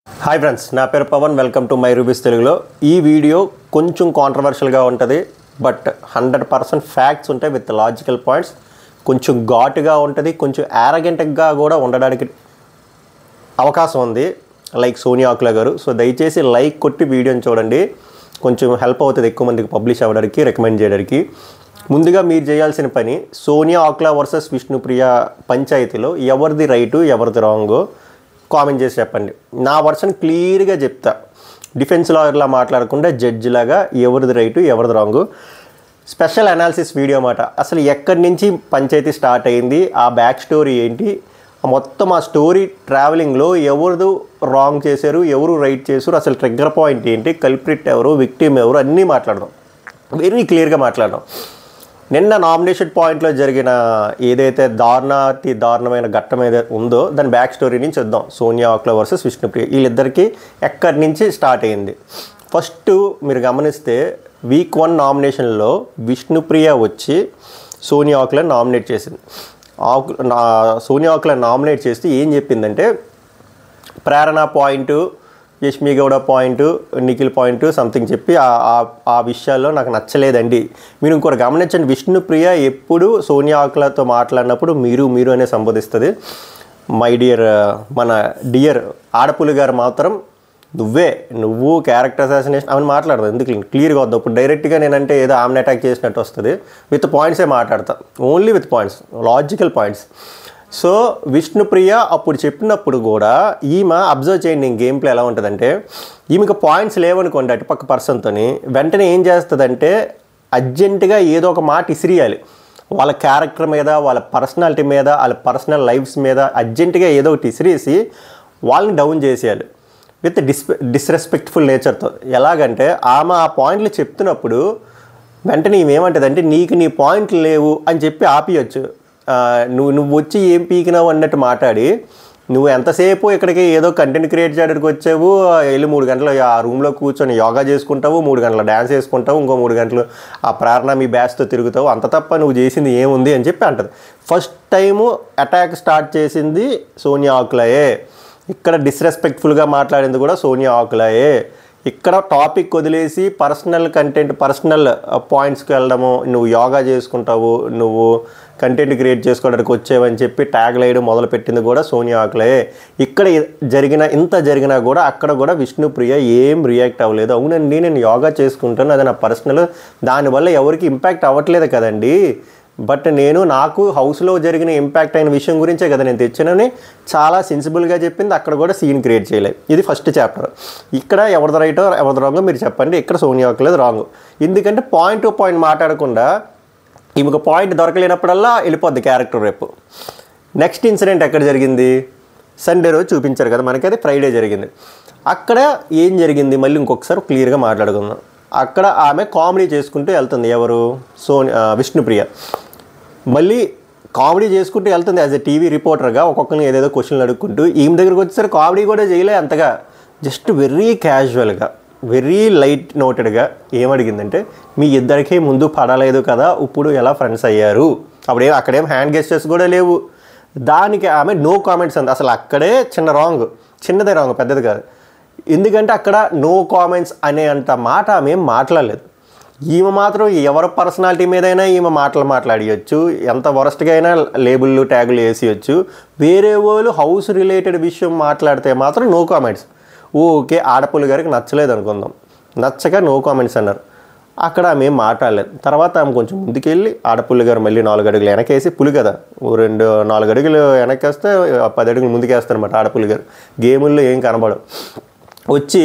Hi friends, నా పేరు Pavan. Welcome to my rubies తెలుగులో. ఈ వీడియో కొంచెం కాంట్రవర్షియల్గా ఉంటుంది, బట్ 100% ఫ్యాక్ట్స్ ఉంటాయి విత్ లాజికల్ పాయింట్స్. కొంచెం ఘాటుగా ఉంటుంది, కొంచెం యారగెంట్గా కూడా ఉండడానికి అవకాశం ఉంది, లైక్ సోనియా ఆకుల గారు. సో దయచేసి లైక్ కొట్టి వీడియోని చూడండి, కొంచెం హెల్ప్ అవుతుంది ఎక్కువ మందికి పబ్లిష్ అవ్వడానికి, రికమెండ్ చేయడానికి. ముందుగా మీరు చేయాల్సిన పని, సోనియా ఆకుల వర్సెస్ విష్ణుప్రియ పంచాయతీలో ఎవరిది రైటు ఎవరిది రాంగో కామెంట్ చేసి చెప్పండి. నా వర్షన్ క్లియర్గా చెప్తా, డిఫెన్స్ లాయర్లా మాట్లాడకుండా జడ్జిలాగా ఎవరిది రైటు ఎవరిది రాంగు. స్పెషల్ అనాలిసిస్ వీడియో మాట. అసలు ఎక్కడి నుంచి పంచాయతీ స్టార్ట్ అయింది, ఆ బ్యాక్ స్టోరీ ఏంటి, మొత్తం ఆ స్టోరీ ట్రావెలింగ్లో ఎవరు రాంగ్ చేశారు, ఎవరు రైట్ చేశారు, అసలు ట్రిగ్గర్ పాయింట్ ఏంటి, కల్ప్రిట్ ఎవరు, విక్టిమ్ ఎవరు, అన్నీ మాట్లాడదాం. వెరీ క్లియర్గా మాట్లాడదాం. నిన్న నామినేషన్ పాయింట్లో జరిగిన ఏదైతే దారుణమైన ఘట్టం ఏదైతే ఉందో దాని బ్యాక్ స్టోరీ నుంచి వద్దాం. సోనియా ఆకుల వర్సెస్ విష్ణుప్రియ, వీళ్ళిద్దరికీ ఎక్కడి నుంచి స్టార్ట్ అయింది. ఫస్ట్ మీరు గమనిస్తే వీక్ 1 నామినేషన్లో విష్ణుప్రియ వచ్చి సోనియా ఆకులను నామినేట్ చేసింది. సోనియా ఆకులను నామినేట్ చేస్తే ఏం చెప్పిందంటే, Prerana point, Yashmi Gowda point, Nikhil point something చెప్పి ఆ విషయాల్లో నాకు నచ్చలేదండి. మీరు ఇంకోటి గమనించండి, విష్ణుప్రియ ఎప్పుడు సోనియా ఆకులతో మాట్లాడినప్పుడు మీరు అనే సంబోధిస్తుంది. మై డియర్, మన డియర్ ఆడపులి గారు మాత్రం నువ్వు క్యారెక్టర్ అసాసినేషన్ అవన్నీ మాట్లాడదు. ఎందుకు క్లియర్గా వద్దాం. ఇప్పుడు డైరెక్ట్గా నేనంటే ఏదో ఆమెను అటాక్ చేసినట్టు వస్తుంది. విత్ పాయింట్సే మాట్లాడతా, only with points, logical points. So Vishnupriya అప్పుడు చెప్పినప్పుడు కూడా ఈమె అబ్జర్వ్ చేయండి, గేమ్ ప్లే ఎలా ఉంటుందంటే, ఈమెకు పాయింట్స్ లేవనుకోండి అటుపక్క పర్సన్తో, వెంటనే ఏం చేస్తుందంటే అర్జెంటుగా ఏదో ఒక మాట ఇసిరియాలి వాళ్ళ క్యారెక్టర్ మీద, వాళ్ళ పర్సనాలిటీ మీద, వాళ్ళ పర్సనల్ లైఫ్స్ మీద అర్జెంటుగా ఏదో ఒకటి ఇసిరేసి వాళ్ళని డౌన్ చేసేయాలి విత్ డిస్రెస్పెక్ట్ఫుల్ నేచర్తో. ఎలాగంటే ఆమె ఆ పాయింట్లు చెప్తున్నప్పుడు వెంటనే ఏమంటుందంటే, నీకు నీ పాయింట్లు లేవు అని చెప్పి ఆపియచ్చు. నువ్వు వచ్చి ఏం పీకినావు అన్నట్టు మాట్లాడి, నువ్వు ఎంతసేపు ఇక్కడికి ఏదో కంటెంట్ క్రియేట్ చేయడానికి వచ్చావు, వెళ్ళి 3 గంటలు ఆ రూమ్లో కూర్చొని యోగా చేసుకుంటావు, 3 గంటలు డ్యాన్స్ చేసుకుంటావు, ఇంకో 3 గంటలు ఆ ప్రేరణ మీ బ్యాచ్తో తిరుగుతావు, అంత తప్ప నువ్వు చేసింది ఏముంది అని చెప్పి అంటది. ఫస్ట్ టైము అటాక్ స్టార్ట్ చేసింది సోనియా ఆకులయే. ఇక్కడ డిస్రెస్పెక్ట్ఫుల్గా మాట్లాడింది కూడా సోనియా ఆకులయే. ఇక్కడ టాపిక్ వదిలేసి పర్సనల్ కంటెంట్, పర్సనల్ పాయింట్స్కి వెళ్ళడము, నువ్వు యోగా చేసుకుంటావు, నువ్వు కంటెంట్ క్రియేట్ చేసుకోవడానికి వచ్చేవని చెప్పి ట్యాగ్ వేయడం మొదలుపెట్టింది కూడా సోనియా ఆకులే. ఇక్కడ ఇంత జరిగినా కూడా అక్కడ కూడా విష్ణుప్రియ ఏం రియాక్ట్ అవ్వలేదు. అవునండి, నేను యోగా చేసుకుంటాను, అది నా పర్సనల్, దానివల్ల ఎవరికి ఇంపాక్ట్ అవ్వట్లేదు కదండి, బట్ నాకు హౌస్లో జరిగిన ఇంపాక్ట్ అయిన విషయం గురించే కదా నేను తెచ్చానని చాలా సెన్సిబుల్గా చెప్పింది. అక్కడ కూడా సీన్ క్రియేట్ చేయలేదు. ఇది ఫస్ట్ చాప్టర్. ఇక్కడ ఎవరిది రైటో ఎవరిది రాంగో మీరు చెప్పండి. ఇక్కడ సోనియా ఆకులది రాంగ్. ఎందుకంటే పాయింట్ టు పాయింట్ మాట్లాడకుండా ఈమెకు పాయింట్ దొరకలేనప్పుడల్లా వెళ్ళిపోద్ది క్యారెక్టర్. రేపు నెక్స్ట్ ఇన్సిడెంట్ ఎక్కడ జరిగింది, సండే రోజు చూపించారు కదా మనకి, అది ఫ్రైడే జరిగింది. అక్కడ ఏం జరిగింది మళ్ళీ ఇంకొకసారి క్లియర్గా మాట్లాడుకుందాం. అక్కడ ఆమె కామెడీ చేసుకుంటూ వెళ్తుంది. ఎవరు? విష్ణుప్రియ మళ్ళీ కామెడీ చేసుకుంటూ వెళ్తుంది యాజ్ ఎ టీవీ రిపోర్టర్గా, ఒక్కొక్కరిని ఏదేదో క్వశ్చన్లు అడుక్కుంటూ. ఈమె దగ్గరికి వచ్చేసరికి కామెడీ కూడా చేయలే అంతగా, జస్ట్ వెరీ క్యాజువల్గా, వెరీ లైట్ నోటెడ్గా ఏమడిగిందంటే, మీ ఇద్దరికీ ముందు పడలేదు కదా, ఇప్పుడు ఎలా ఫ్రెండ్స్ అయ్యారు? అక్కడేం హ్యాండ్ గెస్టర్స్ కూడా లేవు. దానికి ఆమె నో కామెంట్స్ అంది. అసలు అక్కడే చిన్నదే రాంగ్, పెద్దది కాదు. ఎందుకంటే అక్కడ నో కామెంట్స్ అనే అంత మాట ఆమె ఏం మాట్లాడలేదు. ఈమె మాత్రం ఎవరి పర్సనాలిటీ మీదైనా ఈమె మాట్లాడియచ్చు, ఎంత వరస్ట్గా అయినా లేబుల్లు ట్యాగులు వేసేయచ్చు. వేరే వాళ్ళు హౌస్ రిలేటెడ్ విషయం మాట్లాడితే మాత్రం నో కామెంట్స్. ఓకే, ఆడపుల్లి గారికి నచ్చలేదు అనుకుందాం, నచ్చక నో కామెంట్స్ అన్నారు. అక్కడ ఆమె ఏం మాట్లాడలేదు. తర్వాత ఆమె కొంచెం ముందుకెళ్ళి ఆడపుల్లి గారు మళ్ళీ 4 అడుగులు వెనకేసి, పులి కదా 4 అడుగులు వెనకేస్తే 10 అడుగులు ముందుకేస్తారన్నమాట ఆడపుల్లి గారు. గేముల్లో ఏం కనబడవు. వచ్చి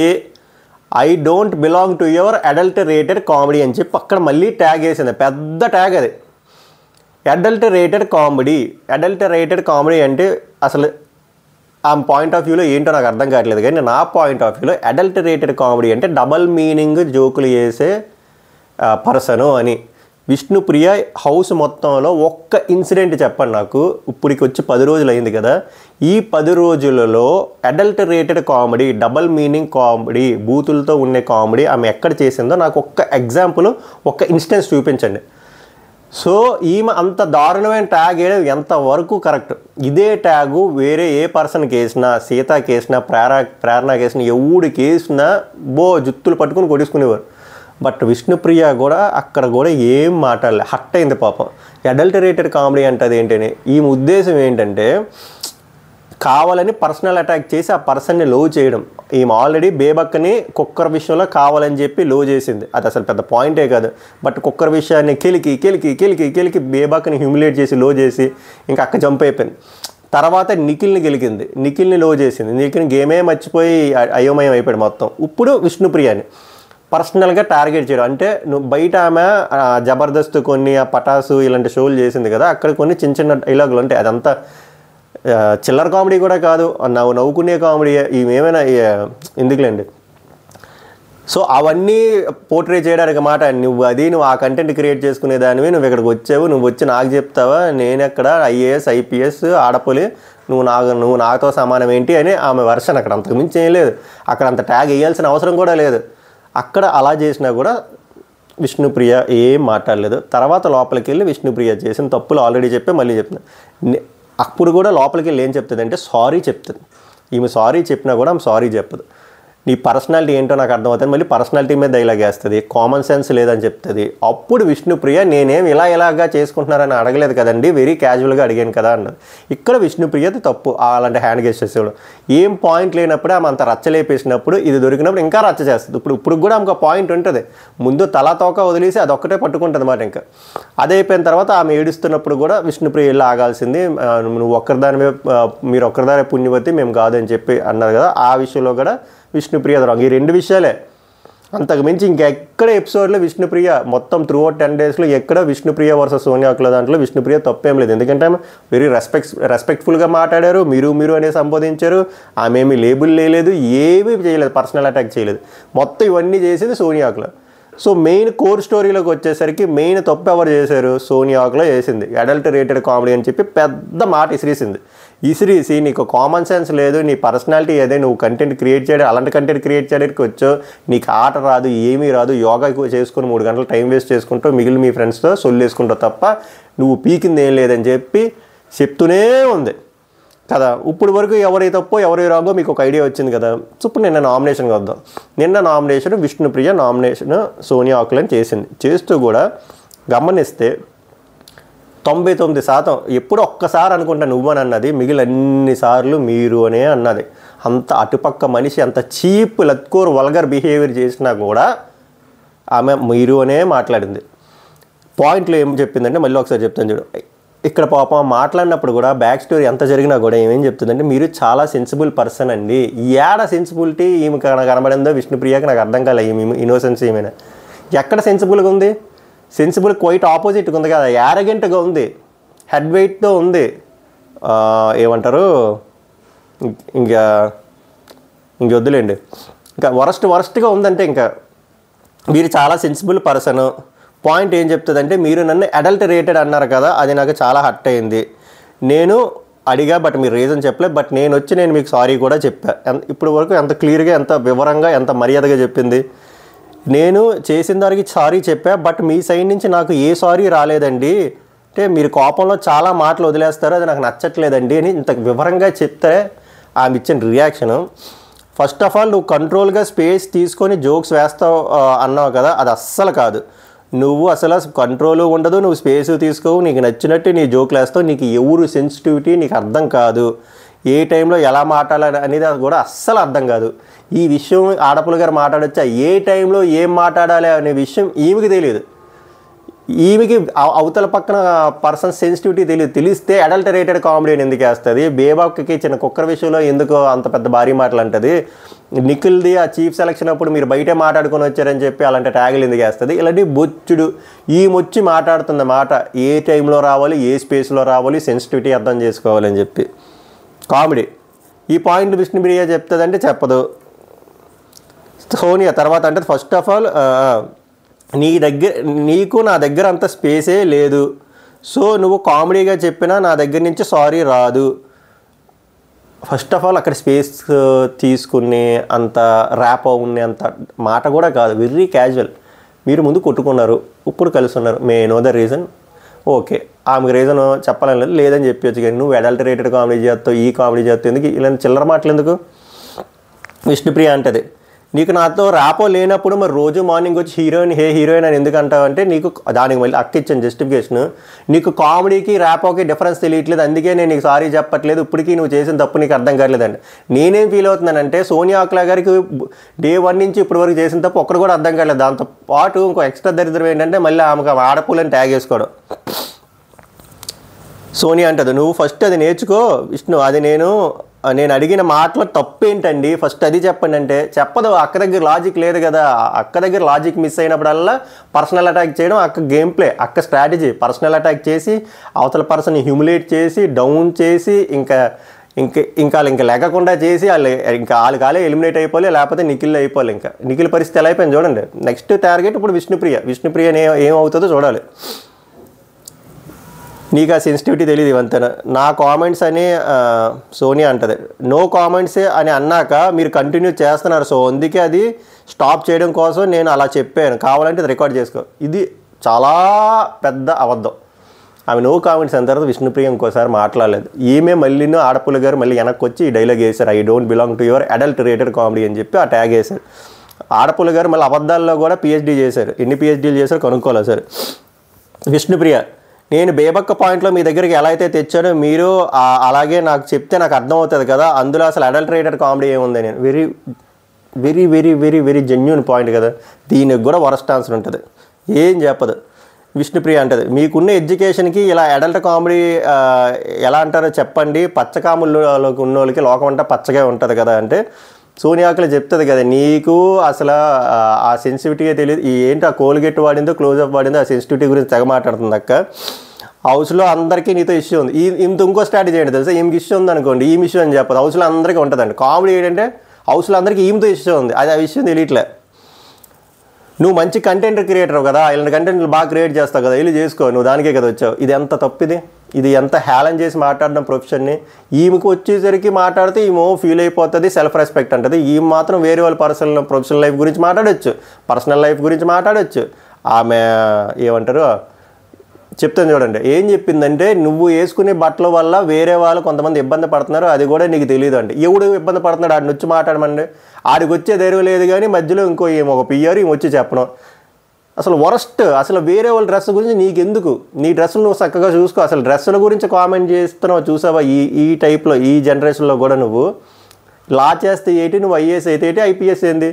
I don't belong to your adulterated comedy అని చెప్పి అక్కడ మళ్ళీ ట్యాగ్ వేసింది. పెద్ద ట్యాగ్ అది, అడల్టరేటెడ్ కామెడీ అంటే అసలు ఆ పాయింట్ ఆఫ్ వ్యూలో ఏంటో నాకు అర్థం కావట్లేదు. కానీ నా పాయింట్ ఆఫ్ వ్యూలో అడల్టరేటెడ్ కామెడీ అంటే డబల్ మీనింగ్ జోకులు వేసే పర్సను అని. విష్ణుప్రియ హౌస్ మొత్తంలో ఒక్క ఇన్సిడెంట్ చెప్పండి నాకు. ఇప్పటికి వచ్చి 10 రోజులు అయింది కదా, ఈ 10 రోజులలో adulterated comedy, double meaning comedy, బూతులతో ఉండే కామెడీ ఆమె ఎక్కడ చేసిందో నాకు ఒక్క ఎగ్జాంపుల్, ఒక్క ఇన్స్టెన్స్ చూపించండి. సో ఈమె అంత దారుణమైన ట్యాగ్ వేయడం ఎంతవరకు కరెక్ట్? ఇదే ట్యాగు వేరే ఏ పర్సన్కి వేసినా, సీతకి వేసినా, ప్రేరణకి వేసినా, ఎవడికి వేసినా జుత్తులు పట్టుకుని కొట్టేసుకునేవారు. బట్ విష్ణుప్రియ కూడా అక్కడ కూడా ఏం మాట్లాడలే, హట్ అయింది పాపం. అడల్టరేటెడ్ కామెడీ అంటది ఏంటని, ఈమె ఉద్దేశం ఏంటంటే కావాలని పర్సనల్ అటాక్ చేసి ఆ పర్సన్ని లో చేయడం. ఈమె ఆల్రెడీ బేబక్కని కుక్కర్ విషయంలో కావాలని చెప్పి లో చేసింది, అది అసలు పెద్ద పాయింటే కాదు. బట్ కుక్కర్ విషయాన్ని కెలికి బేబక్కని హ్యూమిలేట్ చేసి లో చేసి ఇంకా అక్క జంప్ అయిపోయింది. తర్వాత నిఖిల్ని గెలికింది, నిఖిల్ని లో చేసింది, నిఖిల్ని గేమే మర్చిపోయి అయోమయం అయిపోయాడు మొత్తం. ఇప్పుడు విష్ణుప్రియని పర్సనల్గా టార్గెట్ చేయడం. అంటే నువ్వు బయట ఆమె జబర్దస్త్ కొన్ని పటాసు ఇలాంటి షోలు చేసింది కదా, అక్కడ కొన్ని చిన్న చిన్న డైలాగులు ఉంటాయి, అదంతా చిల్లర కామెడీ కూడా కాదు, నవ్వుకునే కామెడీ. ఇవేమైనా ఎందుకులేండి. సో అవన్నీ పోర్ట్రే చేయడానికి మాట నువ్వు ఆ కంటెంట్ క్రియేట్ చేసుకునే దానివి, నువ్వు ఇక్కడికి వచ్చావు, నువ్వు వచ్చి నాకు చెప్తావా నేను ఎక్కడ ఐఏఎస్ ఐపీఎస్ ఆడపోలి, నువ్వు నాతో సమానం ఏంటి అని ఆమె వర్షన్. అక్కడ అంతకుమించి ఏం లేదు, అక్కడ అంత ట్యాగ్ వేయాల్సిన అవసరం కూడా లేదు. అక్కడ అలా చేసినా కూడా విష్ణుప్రియ ఏం మాట్లాడలేదు. తర్వాత లోపలికి వెళ్ళి విష్ణుప్రియ చేసిన తప్పులు ఆల్రెడీ చెప్పి మళ్ళీ చెప్తుంది. అప్పుడు కూడా లోపలికి వెళ్ళి ఏం చెప్తుంది అంటే సారీ చెప్తుంది. ఈమె సారీ చెప్పినా కూడా ఆమె సారీ చెప్పదు. నీ పర్సనాలిటీ ఏంటో నాకు అర్థమవుతుంది, మళ్ళీ పర్సనాలిటీ మీద డైలాగ్ వేస్తుంది, కామన్ సెన్స్ లేదని చెప్తుంది. అప్పుడు విష్ణుప్రియ నేనేం ఇలాగా చేసుకుంటున్నారని అడగలేదు కదండి, వెరీ క్యాజువల్గా అడిగాను కదా అన్నది. ఇక్కడ విష్ణుప్రియది తప్పు, అలాంటి హ్యాండ్ గెస్టర్స్ ఇవ్వడం. ఏం పాయింట్ లేనప్పుడు ఆమె అంత రచ్చలేపేసినప్పుడు ఇది దొరికినప్పుడు ఇంకా రచ్చ చేస్తుంది. ఇప్పుడు కూడా ఆమెకు పాయింట్ ఉంటుంది, ముందు తలా తోక వదిలేసి అదొక్కటే పట్టుకుంటుంది అన్నమాట. ఇంకా అది అయిపోయిన తర్వాత ఆమె ఏడుస్తున్నప్పుడు కూడా విష్ణుప్రియ వెళ్ళి ఆగాల్సింది, నువ్వు మీరు ఒక్కరిదానే పుణ్యవతి మేము కాదని చెప్పి అన్నారు కదా, ఆ విషయంలో కూడా విష్ణుప్రియ రాంగ్. ఈ రెండు విషయాలే, అంతకు మించి ఇంకెక్కడ ఎపిసోడ్లో విష్ణుప్రియ మొత్తం త్రూఅవుట్ 10 డేస్లో ఎక్కడ విష్ణుప్రియ వర్సెస్ సోనియా అఖిల దాంట్లో విష్ణుప్రియ తప్పేం లేదు. ఎందుకంటే ఆమె వెరీ రెస్పెక్ట్ఫుల్గా మాట్లాడారు, మీరు అనే సంబోధించారు, ఆమె ఏమీ లేబుల్ లేదు, ఏమీ చేయలేదు, పర్సనల్ అటాక్ చేయలేదు. మొత్తం ఇవన్నీ చేసేది సోనియా అఖిల. సో మెయిన్ కోర్ స్టోరీలోకి వచ్చేసరికి మెయిన్ తప్పు ఎవరు చేశారు? సోనియా అఖిల చేసింది. అడల్టరేటెడ్ కామెడీ అని చెప్పి పెద్ద మాట ఇసిరీసి నీకు కామన్ సెన్స్ లేదు, నీ పర్సనాలిటీ అదే, నువ్వు కంటెంట్ క్రియేట్ చేయడం అలాంటి కంటెంట్ క్రియేట్ చేయడానికి వచ్చావు, నీకు ఆట రాదు ఏమీ రాదు, యోగా చేసుకుని 3 గంటలు టైం వేస్ట్ చేసుకుంటావు, మిగిలిన మీ ఫ్రెండ్స్తో సొల్లు వేసుకుంటావు తప్ప నువ్వు పీకింది ఏం లేదని చెప్పి చెప్తూనే ఉంది కదా. ఇప్పుడు వరకు ఎవరి తప్పో ఎవరి రాగో మీకు ఒక ఐడియా వచ్చింది కదా. సో ఇప్పుడు నిన్న నామినేషన్కి వద్దాం. నిన్న నామినేషన్ విష్ణుప్రియ నామినేషన్ సోనియా అఖిలని చేసింది. చేస్తూ కూడా గమనిస్తే 99% ఎప్పుడు ఒక్కసారి అనుకుంటా నువ్వని అన్నది, మిగిలిన అన్నిసార్లు మీరు అనే అన్నది. అంత అటుపక్క మనిషి అంత చీప్ లత్కోర్ వల్గర్ బిహేవియర్ చేసినా కూడా ఆమె మీరు అనే మాట్లాడింది. పాయింట్లో ఏం చెప్పిందంటే మళ్ళీ ఒకసారి చెప్తాను చూడు. ఇక్కడ పాపం మాట్లాడినప్పుడు కూడా బ్యాక్ స్టోరీ ఎంత జరిగినా కూడా ఏమేం చెప్తుందంటే మీరు చాలా సెన్సిబుల్ పర్సన్ అండి. ఏడ సెన్సిబిలిటీ ఈమె కనబడిందో విష్ణుప్రియకి నాకు అర్థం కాలే. ఈమె ఇన్నోసెన్స్ ఏమైనా ఎక్కడ సెన్సిబుల్గా ఉంది? సెన్సిబుల్ క్వైట్ ఆపోజిట్గా ఉంది కదా, యారగెంట్గా ఉంది, హెడ్ వెయిట్తో ఉంది, ఏమంటారు ఇంక వద్దులేండి, ఇంకా వరస్ట్గా ఉందంటే ఇంకా మీరు చాలా సెన్సిబుల్ పర్సన్. పాయింట్ ఏం చెప్తుందంటే మీరు నన్ను అడల్టరేటెడ్ అన్నారు కదా, అది నాకు చాలా హర్ట్ అయింది. నేను అడిగా బట్ మీరు రీజన్ చెప్పలేదు, బట్ నేను మీకు సారీ కూడా చెప్పా. ఇప్పుడు వరకు ఎంత క్లియర్గా ఎంత వివరంగా ఎంత మర్యాదగా చెప్పింది. నేను చేసిన దానికి సారీ చెప్పా, బట్ మీ సైడ్ నుంచి నాకు ఏ సారీ రాలేదండి, అంటే మీరు కోపంలో చాలా మాటలు వదిలేస్తారు, అది నాకు నచ్చట్లేదండి అని ఇంత వివరంగా చెప్తే ఆమె ఇచ్చిన రియాక్షను. ఫస్ట్ ఆఫ్ ఆల్ నువ్వు కంట్రోల్గా స్పేస్ తీసుకొని జోక్స్ వేస్తావు అన్నావు కదా, అది అస్సలు కాదు. నువ్వు అసలు కంట్రోల్ ఉండదు, నువ్వు స్పేస్ తీసుకోవు, నీకు నచ్చినట్టు నీ జోకులు వేస్తావు, నీకు ఎవరు సెన్సిటివిటీ నీకు అర్థం కాదు, ఏ టైంలో ఎలా మాట్లాడాలి అనేది కూడా అస్సలు అర్థం కాదు. ఈ విషయం ఆడపుల గారు మాట్లాడొచ్చా, ఏ టైంలో ఏం మాట్లాడాలి అనే విషయం ఈమెకి తెలియదు. ఈమెకి అవతల పక్కన పర్సన్ సెన్సిటివిటీ తెలిస్తే అడల్టరేటెడ్ కామెడీ అని ఎందుకు వేస్తుంది? బేబాక్కి చిన్న కుక్కర్ విషయంలో ఎందుకు అంత పెద్ద భారీ మాటలు అంటది? నిఖిల్ది ఆ చీఫ్ సెలక్షన్ అప్పుడు మీరు బయటే మాట్లాడుకొని వచ్చారని చెప్పి అలాంటి ట్యాగులు ఎందుకు వేస్తుంది? ఇలాంటి బొచ్చుడు ఈమె మాట్లాడుతున్న మాట ఏ టైంలో రావాలి, ఏ స్పేస్లో రావాలి, సెన్సిటివిటీ అర్థం చేసుకోవాలని చెప్పి కామెడీ. ఈ పాయింట్ విష్ణుప్రియ చెప్తుందంటే చెప్పదు. సోనియా తర్వాత అంటే ఫస్ట్ ఆఫ్ ఆల్ నీకు నా దగ్గర అంత స్పేసే లేదు, సో నువ్వు కామెడీగా చెప్పినా నా దగ్గర నుంచి సారీ రాదు. ఫస్ట్ ఆఫ్ ఆల్ అక్కడ స్పేస్ తీసుకునే అంత ర్యాప్ అవునే అంత మాట కూడా కాదు, వెరీ క్యాజువల్. మీరు ముందు కొట్టుకున్నారు, ఇప్పుడు కలిసి ఉన్నారు, may know the reason. Okay, ఆమెకు రీజన్ చెప్పాలని లేదు, లేదని చెప్పొచ్చు. కానీ నువ్వు అడల్టరేటెడ్ కామెడీ చేస్తావు, ఈ కామెడీ చేస్తావు, ఎందుకు ఇలా చిల్లర మాటలు ఎందుకు? విష్ణుప్రియ అంటది, నీకు నాతో ర్యాపో లేనప్పుడు మరి రోజు మార్నింగ్ వచ్చి హీరోయిన్ హే హీరోయిన్ అని ఎందుకు అంటావు అంటే, నీకు దానికి మళ్ళీ అక్క ఇచ్చాను జస్టిఫికేషన్, నీకు కామెడీకి ర్యాపోకి డిఫరెన్స్ తెలియట్లేదు, అందుకే నేను నీకు సారీ చెప్పట్లేదు, ఇప్పటికీ నువ్వు చేసిన తప్పు నీకు అర్థం కావట్లేదండి. నేనేం ఫీల్ అవుతున్నానంటే, సోనియా అక్లా గారికి డే 1 నుంచి ఇప్పటి వరకు చేసిన తప్పు ఒక్కడు కూడా అర్థం కావట్లేదు. దాంతో పాటు ఇంకో ఎక్స్ట్రా దరిద్రం ఏంటంటే, మళ్ళీ ఆమెకు ఆడపూలని ట్యాగ్ వేసుకోవడం. సోనియా అంటది, నువ్వు ఫస్ట్ అది నేర్చుకో విష్ణు, అది నేను అడిగిన మాటలో తప్పేంటండి, ఫస్ట్ అది చెప్పండి అంటే చెప్పదు. అక్క దగ్గర లాజిక్ లేదు కదా, అక్క దగ్గర లాజిక్ మిస్ అయినప్పుడల్లా పర్సనల్ అటాక్ చేయడం అక్క గేమ్ ప్లే, అక్క స్ట్రాటజీ. పర్సనల్ అటాక్ చేసి అవతల పర్సన్ హ్యూమిలేట్ చేసి డౌన్ చేసి ఇంకా లెక్కకుండా చేసి వాళ్ళ కాలే ఎలిమినేట్ అయిపోవాలి, లేకపోతే నిఖిల్ అయిపోవాలి. నిఖిల్ పరిస్థితి ఎలా అయిపోయింది చూడండి. నెక్స్ట్ టార్గెట్ ఇప్పుడు విష్ణుప్రియ ఏమవుతుందో చూడాలి. నీకు ఆ సెన్సిటివిటీ తెలియదు ఇవంతేనా. నా కామెంట్స్ అని సోనియా అంటది, నో కామెంట్సే అని అన్నాక మీరు కంటిన్యూ చేస్తున్నారు, సో అందుకే అది స్టాప్ చేయడం కోసం నేను అలా చెప్పాను, కావాలంటే అది రికార్డ్ చేసుకో. ఇది చాలా పెద్ద అబద్ధం. ఆమె నో కామెంట్స్ అయిన తర్వాత విష్ణుప్రియ ఇంకోసారి మాట్లాడలేదు. ఈమె మళ్ళీ ఆడపుల్ల గారు మళ్ళీ వెనక్కి వచ్చి ఈ డైలాగ్ వేశారు, I don't belong to your adulterated comedy అని చెప్పి ఆ ట్యాగ్ వేశారు. ఆడపుల్ల గారు మళ్ళీ అబద్ధాల్లో కూడా పిహెచ్డీ చేశారు, ఎన్ని పిహెచ్డీలు చేశారు కనుక్కోలేదు సార్. విష్ణుప్రియ, నేను బేబక్క పాయింట్లో మీ దగ్గరికి ఎలా అయితే తెచ్చానో మీరు అలాగే నాకు చెప్తే నాకు అర్థమవుతుంది కదా, అందులో అసలు అడల్టరేటెడ్ కామెడీ ఏముంది. నేను very very very very very genuine point కదా, దీనికి కూడా వరస్ట్ ఆన్సర్ ఉంటుంది, ఏం చెప్పదు. విష్ణుప్రియ అంటది, మీకున్న ఎడ్యుకేషన్కి ఇలా అడల్ట్ కామెడీ ఎలా అంటారో చెప్పండి, పచ్చకాముల్లోకి ఉన్న వాళ్ళకి లోకం అంటే పచ్చగా ఉంటుంది కదా అంటే సోనియాకులు చెప్తుంది కదా, నీకు అసలు ఆ సెన్సిటివిటీగా తెలియదు, ఏంటి ఆ కోల్గేట్ వాడిందో క్లోజ్అప్ వాడిందో ఆ సెన్సిటివిటీ గురించి తెగ మాట్లాడుతుంది అక్క. హౌస్లో అందరికీ నీతో ఇష్యూ ఉంది. ఇంకో స్ట్రాటజీ ఏంటి తెలుసా, ఈమెకి ఇష్యూ ఉంది అనుకోండి, ఈమె ఇష్యూ అని చెప్పదు, హౌస్లో అందరికీ ఉంటుందండి. కామెడీ ఏంటంటే హౌస్లో అందరికీ ఈమెతో ఇష్యూ ఉంది, అది ఆ విషయం తెలియట్లే. నువ్వు మంచి కంటెంట్ క్రియేటర్ కదా, ఇలాంటి కంటెంట్లు బాగా క్రియేట్ చేస్తావు కదా, వెళ్ళి చేసుకో, నువ్వు దానికే కదా వచ్చావు. ఇది ఎంత తప్పిది, ఇది ఎంత హేళన చేసి మాట్లాడడం ప్రొఫెషన్ని. ఈమెకు వచ్చేసరికి మాట్లాడితే ఈమె ఫీల్ అయిపోతుంది, సెల్ఫ్ రెస్పెక్ట్ అంటుంది. ఈమె మాత్రం వేరే వాళ్ళ ప్రొఫెషనల్ లైఫ్ గురించి మాట్లాడచ్చు, పర్సనల్ లైఫ్ గురించి మాట్లాడచ్చు. ఆమె ఏమంటారు చెప్తాను చూడండి, ఏం చెప్పిందంటే, నువ్వు వేసుకునే బట్టల వల్ల వేరే వాళ్ళు కొంతమంది ఇబ్బంది పడుతున్నారు, అది కూడా నీకు తెలియదు అంటే. ఎవడు ఇబ్బంది పడుతున్నాడు, ఆడిని వచ్చి మాట్లాడమండి, ఆడికి వచ్చే ధైర్యం లేదు. కానీ మధ్యలో ఇంకో ఒక పియ్యారు ఈమె వచ్చి చెప్పడం అసలు వరస్ట్. అసలు వేరే వాళ్ళ డ్రెస్ గురించి నీకెందుకు, నీ డ్రెస్సులు నువ్వు చక్కగా చూసుకో. అసలు డ్రెస్సుల గురించి కామెంట్ చేస్తున్నావు చూసావా, ఈ టైప్లో ఈ జనరేషన్లో కూడా నువ్వు లా చేస్తే ఏంటి, నువ్వు ఐఏఎస్ అయితే ఏంటి, ఐపీఎస్ ఏంది.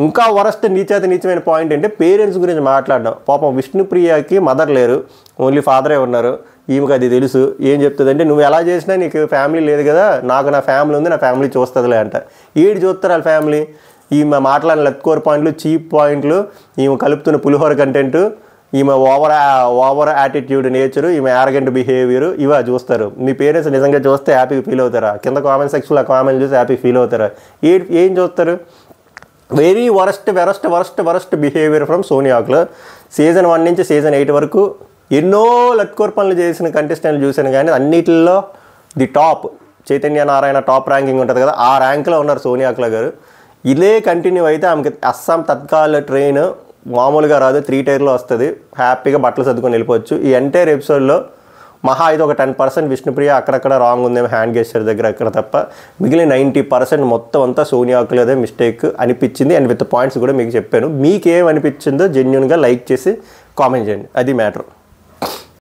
ఇంకా వరస్ట్ నీచమైన పాయింట్ అంటే పేరెంట్స్ గురించి మాట్లాడడం. పాపం విష్ణుప్రియకి మదర్ లేరు, ఓన్లీ ఫాదరే ఉన్నారు. ఈమెకు అది తెలుసు. ఏం చెప్తుందంటే, నువ్వు ఎలా చేసినా నీకు ఫ్యామిలీ లేదు కదా, నాకు నా ఫ్యామిలీ ఉంది, నా ఫ్యామిలీ చూస్తుందిలే అంట. ఏడు చూస్తారు వాళ్ళ ఫ్యామిలీ. ఈమె మాట్లాడిన లెత్కోర్ పాయింట్లు, చీప్ పాయింట్లు, ఈమె కలుపుతున్న పులిహోర కంటెంట్, ఈమె ఓవర్ యాటిట్యూడ్ నేచరు, ఈమె యారగెంట్ బిహేవియర్, ఇవా చూస్తారు. మీ పేరెంట్స్ నిజంగా చూస్తే హ్యాపీగా ఫీల్ అవుతారా? కింద కామెంట్ సెక్షన్లో ఆ కామెంట్ చూసి హ్యాపీ ఫీల్ అవుతారా? ఏం చూస్తారు? Very worst behaviour from Sonia Akula. Season 1 నుంచి సీజన్ 8 వరకు ఎన్నో లట్కోర్ పనులు చేసిన కంటెస్టెంట్లు చూశాను, కానీ అన్నిటిల్లో the top Chaitanya Narayana top ranking ఉంటుంది కదా, ఆ ర్యాంక్లో ఉన్నారు సోనియా అక్లా గారు. ఇదే కంటిన్యూ అయితే ఆమెకి అస్సాం తత్కాల్ ట్రైన్ మామూలుగా రాదు, 3 టైర్లో వస్తుంది. హ్యాపీగా బట్టలు సర్దుకొని వెళ్ళిపోవచ్చు. ఈ ఎంటైర్ ఎపిసోడ్లో మహా అయితే ఒక 10% విష్ణుప్రియ అక్కడక్కడ రాంగ్ ఉందేమో హ్యాండ్ గెస్చర్ దగ్గర అక్కడ తప్ప, మిగిలిన 90% మొత్తం అంతా సోనియా అక్లాదే మిస్టేక్ అనిపించింది. అండ్ విత్ పాయింట్స్ కూడా మీకు చెప్పాను. మీకేం అనిపించిందో జెన్యున్గా లైక్ చేసి కామెంట్ చేయండి. అది మ్యాటర్.